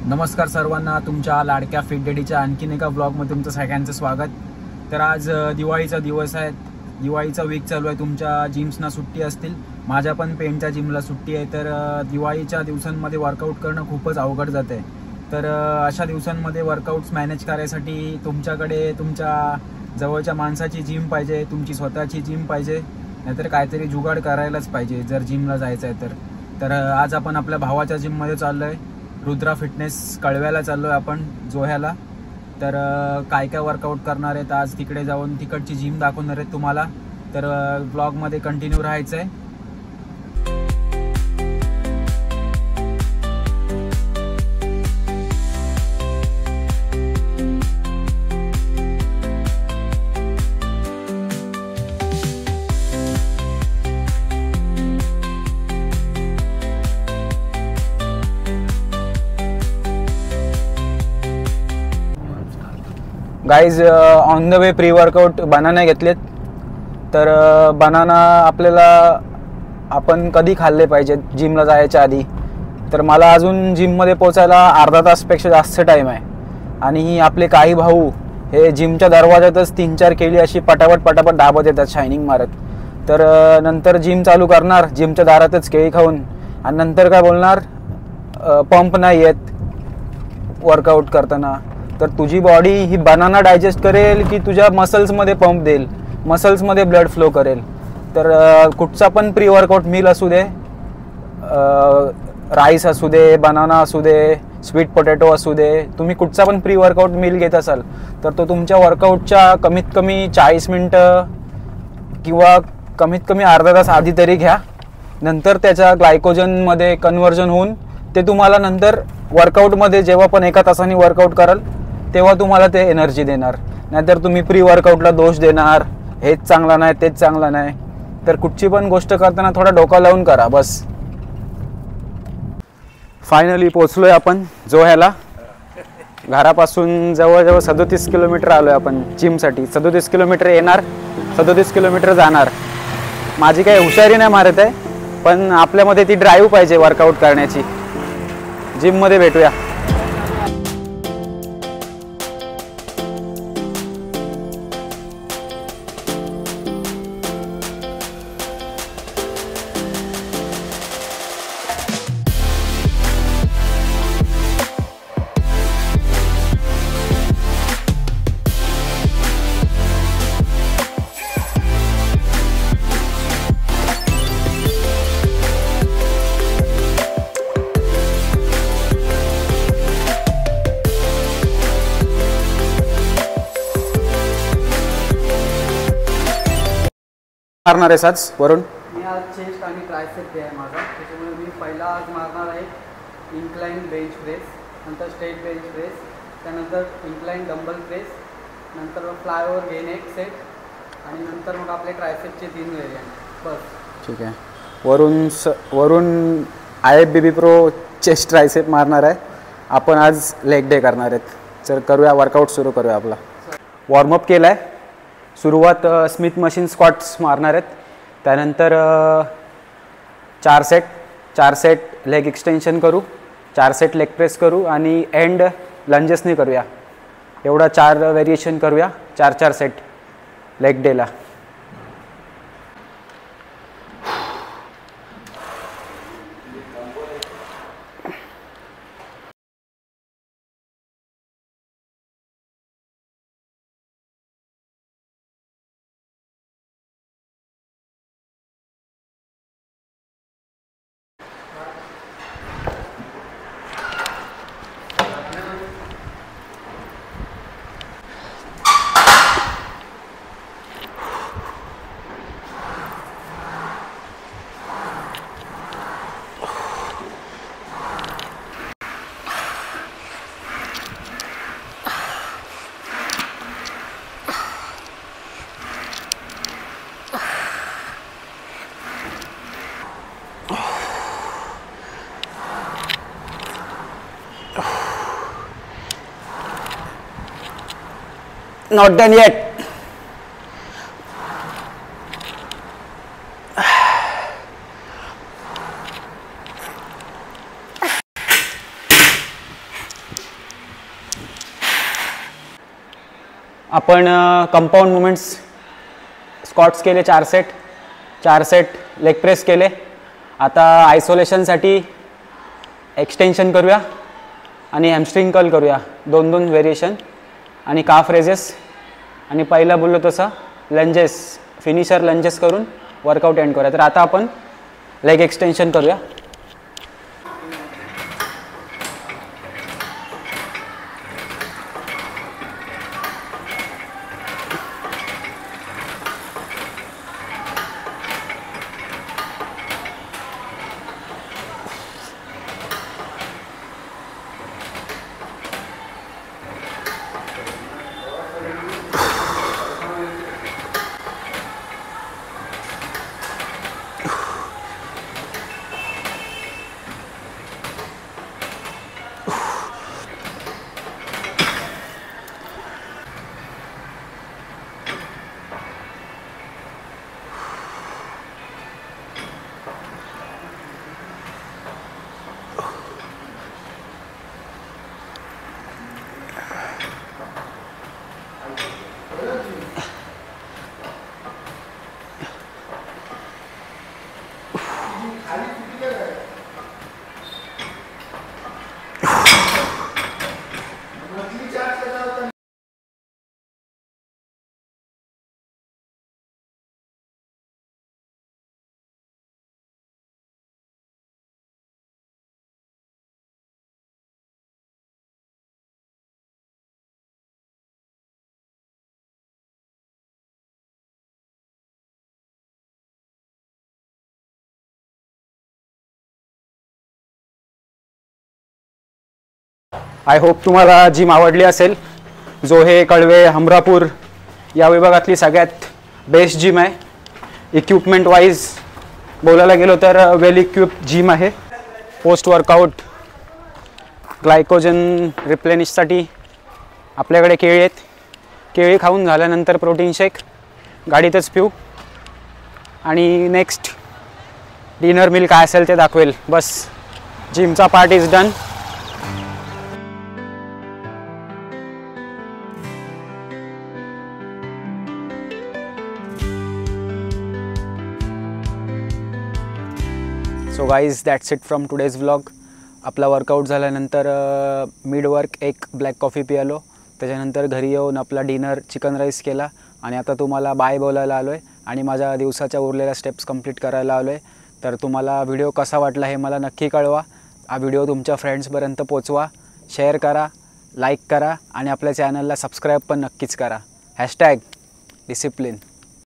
नमस्कार सर्वांना, तुमच्या लाडक्या फिट डॅडीच्या आणखीन एका व्लॉगमध्ये तुमचं सगळ्यांचं स्वागत। तर आज दिवाळीचा दिवस आहे, दिवाळीचा वीक चालू आहे। तुमच्या जिम्सना सुट्टी असतील, माझ्या पण पेंटच्या जिमला सुट्टी आहे। तर दिवाळीच्या दिवसांमध्ये वर्कआउट करणं खूपच अवघड जाते। तर अशा दिवसांमध्ये वर्कआउट्स मॅनेज करायसाठी तुमच्याकडे तुमच्या जवळच्या माणसाची जिम पाहिजे, तुमची स्वतःची जिम पाहिजे, नाहीतर काहीतरी जुगाड करायलाच पाहिजे जर जिमला जायचं आहे तर। तर आज आपण आपल्या भावाच्या जिममध्ये चाललो आहे, रुद्रा फिटनेस कळव्याला चाललो आहे आपण जोह्याला। तर काय काय वर्कआउट करणार आहेत आज, तिकडे जाऊन तिकडची जिम दाखवणार आहेत तुम्हाला। तर ब्लॉगमध्ये कंटिन्यू राहायचं आहे। Guys on the way pre workout banana घेतलेत। तर बनाना आपल्याला आपण कधी खाल्ले पाहिजेत जिमला जायच्या आधी। तर मला अजून जिममध्ये पोचायला अर्धा तासपेक्षा जास्त टाईम आहे, आणि आपले काही भाऊ हे जिमच्या दरवाजातच 3-4 केली अशी पटापट दाबत येतात शायनिंग मारत। तर नंतर जिम चालू करणार जिमच्या दारातच केळी खाऊन, आणि नंतर काय बोलणार पंप नाही येत वर्कआउट करताना। तर तुझी बॉडी ही बनाना डायजेस्ट करेल की तुझ्या मसल्समध्ये पंप देईल, मसल्समध्ये ब्लड फ्लो करेल। तर कुठचा पण प्री वर्कआउट मील असू दे, राईस असू दे, बनाना असू दे, स्वीट पोटॅटो असू दे, तुम्ही कुठचा पण प्री वर्कआउट मील घेत असाल तर तो तुमच्या वर्कआउटच्या कमीत कमी 40 मिनटं किंवा कमीत कमी अर्धा तास आधी तरी घ्या। नंतर त्याच्या ग्लायकोजनमध्ये कन्व्हर्जन होऊन ते तुम्हाला नंतर वर्कआउटमध्ये जेव्हा पण एका तासाने वर्कआउट कराल तेव्हा तुम्हाला ते एनर्जी देणार। नाहीतर तुम्ही प्री वर्कआउटला दोष देणार, हेच चांगला नाही तेच चांगला नाही। तर कुठची पण गोष्ट करताना थोडा डोका लावून करा बस। फायनली पोचलोय आपण जोह्याला। घरापासून जवळजवळ 37 किलोमीटर आलोय आपण जिमसाठी। 37 किलोमीटर येणार, 37 किलोमीटर जाणार। माझी काही हुशारी नाही मारत आहे, पण आपल्यामध्ये ती ड्राईव्ह पाहिजे वर्कआउट करण्याची। जिममध्ये भेटूया। मारणार आहे आज वरून। मी आज चेस्ट आणि ट्रायसेप आहे माझा, त्याच्यामुळे मी पहिला आज मारणार आहे इन्क्लाइन बेंच प्रेस, नंतर स्ट्रेट बेंच प्रेस, त्यानंतर इन्क्लाइन डंबल प्रेस, नंतर फ्लायओव्हर गेन एक सेट, आणि नंतर मग आपले ट्रायसेपचे 3 व्हेरियंट बस। ठीक आहे। वरून IFBB प्रो चेस्ट ट्रायसेप मारणार आहे आपण आज, लेग डे करणार आहेत। तर करूया वर्कआउट, सुरू करूया आपला। वॉर्मअप केला आहे, सुरुवात स्मिथ मशीन स्क्वॉट्स मारणार आहेत, त्यानंतर 4 सेट लेग एक्सटेन्शन करू, 4 सेट लेग प्रेस करू, आणि एंड लंजेसने करूया। एवढा 4 व्हेरिएशन करूया, 4 सेट लेग डेला। Not done yet. आपण कंपाऊंड मुवमेंट्स स्क्वॉट्स केले 4 सेट लेग प्रेस केले. आता आयसोलेशनसाठी एक्सटेन्शन करूया आणि हॅमस्ट्रिंग कर्ल करूया, 2-2 व्हेरिएशन आणि काफ रेजेस. आणि पहिला बोललो तसं लंजेस, फिनिशर लंजेस करून वर्कआउट एंड करूया. तर आता आपण लेग एक्सटेन्शन करूया. आय होप तुम्हाला जिम आवडली असेल. जो हे कळवे हमरापूर या विभागातली सगळ्यात बेस्ट जिम आहे. इक्विपमेंट वाईज बोलायला गेलो तर वेल इक्विप्ड जिम आहे. पोस्ट वर्कआउट ग्लायकोजन रिप्लेनिशसाठी आपल्याकडे केळी आहेत. केळी खाऊन झाल्यानंतर प्रोटीन शेक गाडीतच पिऊ आणि नेक्स्ट डिनर मील काय असेल ते दाखवेल. बस जिमचा part is done. So guys that's it from today's vlog. आपला वर्कआउट झाल्यानंतर मिड वर्क एक ब्लॅक कॉफी पियालो. त्याच्यानंतर घरी येऊन आपला डिनर चिकन राईस केला आणि आता तुम्हाला बाय बोलायला आलो आहे आणि माझ्या दिवसाच्या उरलेल्या स्टेप्स कंप्लीट करायला आलो आहे. तर तुम्हाला व्हिडिओ कसा वाटला हे मला नक्की कळवा. हा व्हिडिओ तुमच्या फ्रेंड्सपर्यंत पोचवा, शेअर करा, लाईक करा आणि आपल्या चॅनलला सबस्क्राईब पण नक्कीच करा. # डिसिप्लिन.